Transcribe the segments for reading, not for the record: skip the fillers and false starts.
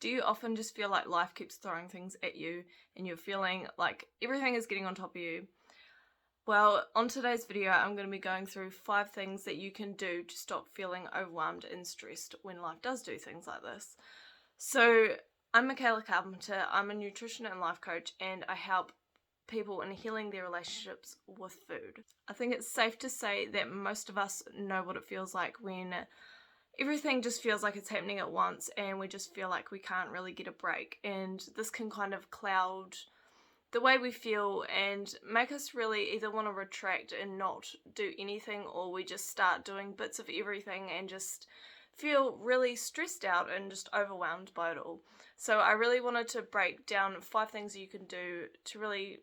Do you often just feel like life keeps throwing things at you and you're feeling like everything is getting on top of you? Well, on today's video, I'm going to be going through 5 things that you can do to stop feeling overwhelmed and stressed when life does do things like this. So, I'm Michaela Carpenter. I'm a nutrition and life coach, and I help people in healing their relationships with food. I think it's safe to say that most of us know what it feels like when everything just feels like it's happening at once and we just feel like we can't really get a break, and this can kind of cloud the way we feel and make us really either want to retract and not do anything, or we just start doing bits of everything and just feel really stressed out and just overwhelmed by it all. So I really wanted to break down 5 things you can do to really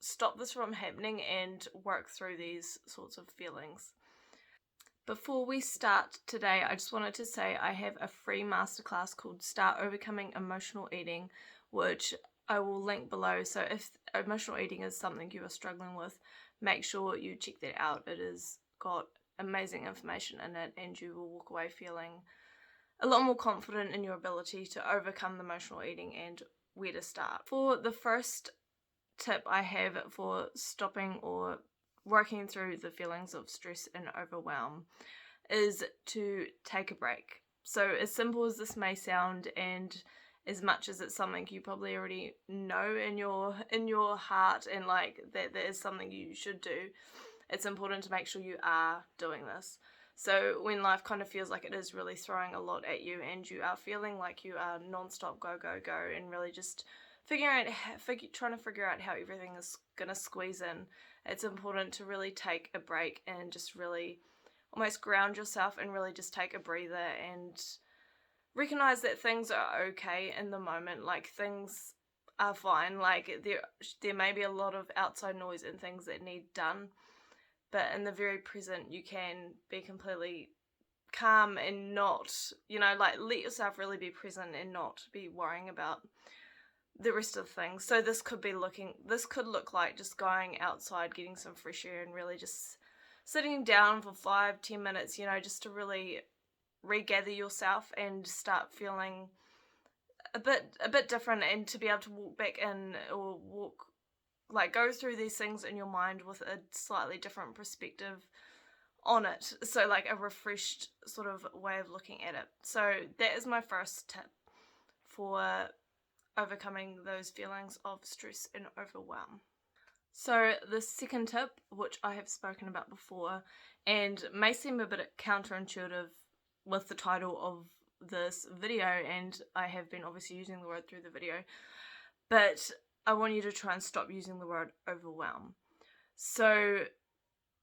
stop this from happening and work through these sorts of feelings. Before we start today, I just wanted to say I have a free masterclass called Start Overcoming Emotional Eating, which I will link below. So if emotional eating is something you are struggling with, make sure you check that out. It has got amazing information in it, and you will walk away feeling a lot more confident in your ability to overcome the emotional eating and where to start. For the first tip I have for stopping or working through the feelings of stress and overwhelm is to take a break. So as simple as this may sound, and as much as it's something you probably already know in your heart and like that is something you should do, it's important to make sure you are doing this. So when life kind of feels like it is really throwing a lot at you and you are feeling like you are non-stop go and really just trying to figure out how everything is going to squeeze in, it's important to really take a break and just really almost ground yourself and really just take a breather and recognize that things are okay in the moment. Like, things are fine. Like, there may be a lot of outside noise and things that need done, but in the very present you can be completely calm and not, like, let yourself really be present and not be worrying about the rest of things. So this could look like just going outside, getting some fresh air, and really just sitting down for 5-10 minutes, just to really regather yourself and start feeling a bit different, and to be able to walk back in, or go through these things in your mind with a slightly different perspective on it. So like a refreshed sort of way of looking at it. So that is my first tip for overcoming those feelings of stress and overwhelm. So the second tip, which I have spoken about before and may seem a bit counterintuitive with the title of this video, and I have been obviously using the word through the video, but I want you to try and stop using the word overwhelm. So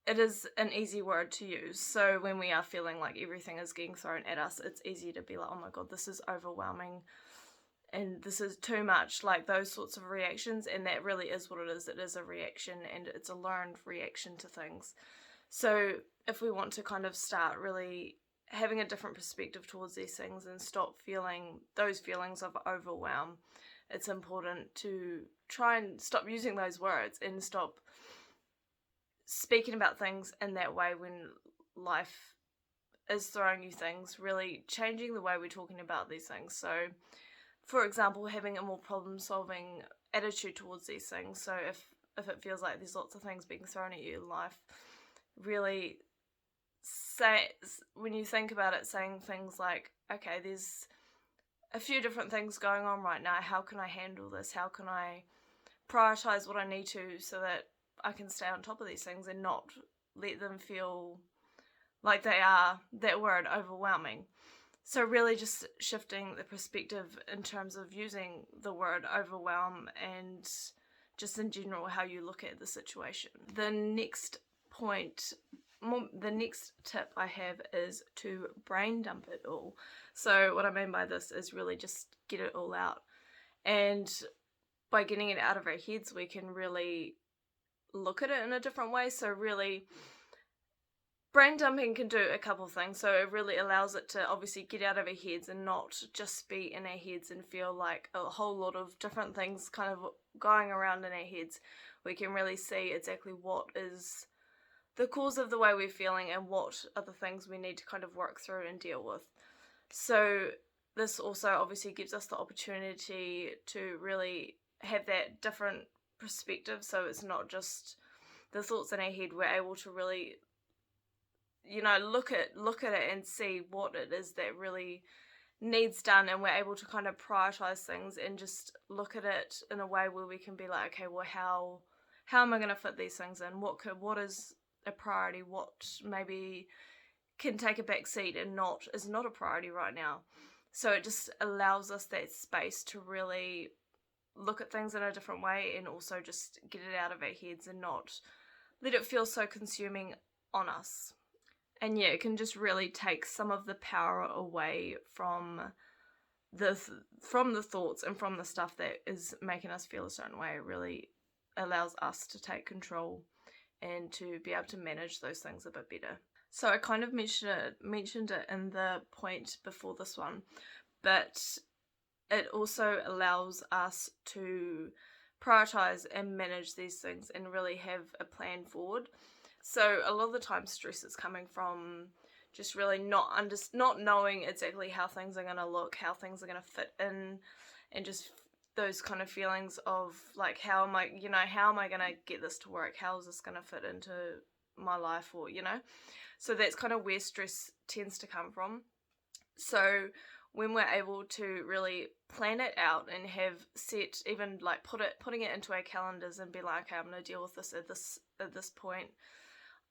it is an easy word to use. So when we are feeling like everything is getting thrown at us, it's easy to be like, oh my god, this is overwhelming and this is too much, like those sorts of reactions. And that really is what it is. It is a reaction, and it's a learned reaction to things. So if we want to kind of start really having a different perspective towards these things and stop feeling those feelings of overwhelm, it's important to try and stop using those words and stop speaking about things in that way when life is throwing you things, really changing the way we're talking about these things. So for example, having a more problem-solving attitude towards these things. So if it feels like there's lots of things being thrown at you in life, really when you think about it, saying things like, okay, there's a few different things going on right now. How can I handle this? How can I prioritize what I need to so that I can stay on top of these things and not let them feel like they are that word overwhelming. So really just shifting the perspective in terms of using the word overwhelm and just in general how you look at the situation. The next tip I have is to brain dump it all. So what I mean by this is really just get it all out. And by getting it out of our heads, we can really look at it in a different way. So really, brain dumping can do a couple of things. So it really allows it to obviously get out of our heads and not just be in our heads and feel like a whole lot of different things kind of going around in our heads. We can really see exactly what is the cause of the way we're feeling and what are the things we need to kind of work through and deal with. So this also obviously gives us the opportunity to really have that different perspective, so it's not just the thoughts in our head. We're able to really, look at it and see what it is that really needs done, and we're able to kind of prioritize things and just look at it in a way where we can be like, okay, well, how am I going to fit these things in? What is a priority? What maybe can take a back seat and is not a priority right now? So it just allows us that space to really look at things in a different way, and also just get it out of our heads and not let it feel so consuming on us. And yeah, it can just really take some of the power away from the thoughts and from the stuff that is making us feel a certain way. It really allows us to take control and to be able to manage those things a bit better. So I kind of mentioned it in the point before this one, but it also allows us to prioritize and manage these things and really have a plan forward. So a lot of the time stress is coming from just really not knowing exactly how things are going to look, how things are going to fit in, and just those kind of feelings of like, how am I going to get this to work? How is this going to fit into my life? Or, so that's kind of where stress tends to come from. So when we're able to really plan it out and have set, even like putting it into our calendars and be like, okay, I'm going to deal with this at this point.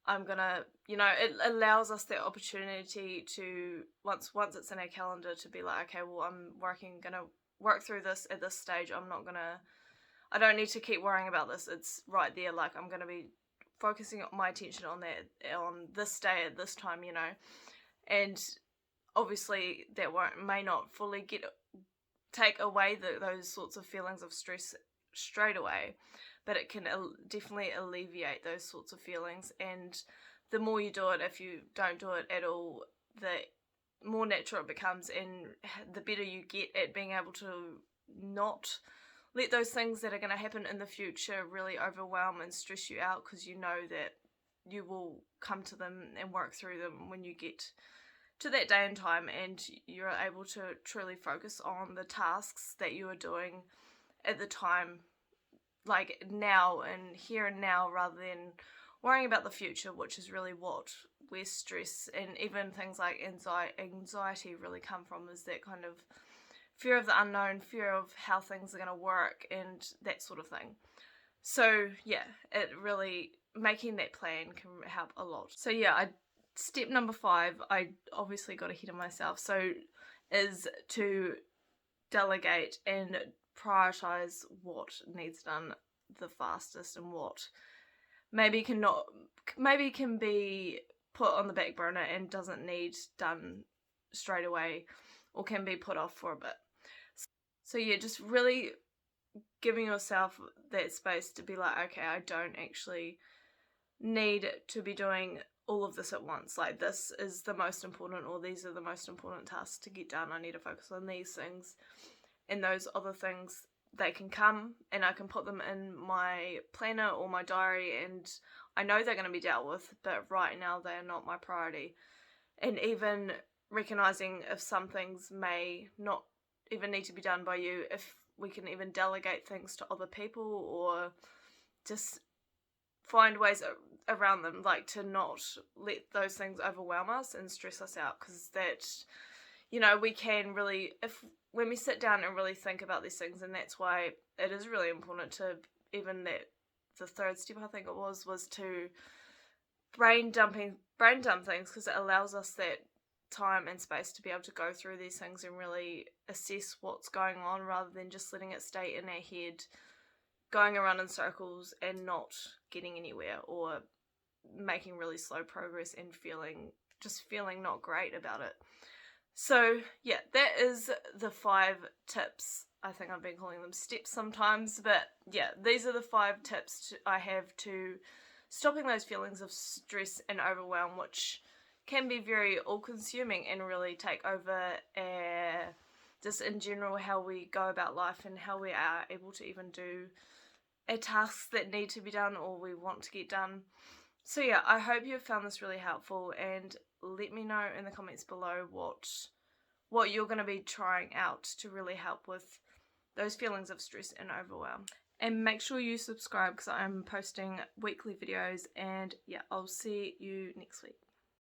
I'm gonna, it allows us the opportunity to, once it's in our calendar, to be like, okay, well, I'm gonna work through this at this stage. I don't need to keep worrying about this. It's right there. Like, I'm gonna be focusing my attention on that on this day at this time, and obviously that may not fully take away those sorts of feelings of stress straight away, but it can definitely alleviate those sorts of feelings. And the more you do it, if you don't do it at all, the more natural it becomes, and the better you get at being able to not let those things that are going to happen in the future really overwhelm and stress you out, because you know that you will come to them and work through them when you get to that day and time, and you're able to truly focus on the tasks that you are doing at the time, like now and here and now, rather than worrying about the future, which is really where stress and even things like anxiety really come from, is that kind of fear of the unknown, fear of how things are going to work and that sort of thing. So yeah, it really, making that plan can help a lot. So yeah, step number 5, I obviously got ahead of myself, so is to delegate and prioritize what needs done the fastest, and what maybe can be put on the back burner and doesn't need done straight away, or can be put off for a bit. So yeah, just really giving yourself that space to be like, okay, I don't actually need to be doing all of this at once. Like, this is the most important, or these are the most important tasks to get done. I need to focus on these things, and those other things, they can come and I can put them in my planner or my diary, and I know they're going to be dealt with, but right now they are not my priority. And even recognizing if some things may not even need to be done by you, if we can even delegate things to other people, or just find ways around them, like to not let those things overwhelm us and stress us out, because that, we can really, when we sit down and really think about these things, and that's why it is really important to, even that the third step I think it was to brain dump things, because it allows us that time and space to be able to go through these things and really assess what's going on, rather than just letting it stay in our head, going around in circles and not getting anywhere, or making really slow progress and feeling not great about it. So yeah, that is the 5 tips. I think I've been calling them steps sometimes, but yeah, these are the 5 tips I have to stopping those feelings of stress and overwhelm, which can be very all-consuming and really take over just in general how we go about life, and how we are able to even do tasks that need to be done or we want to get done. So yeah, I hope you have found this really helpful, and let me know in the comments below what what you're going to be trying out to really help with those feelings of stress and overwhelm. And make sure you subscribe because I'm posting weekly videos, and yeah, I'll see you next week.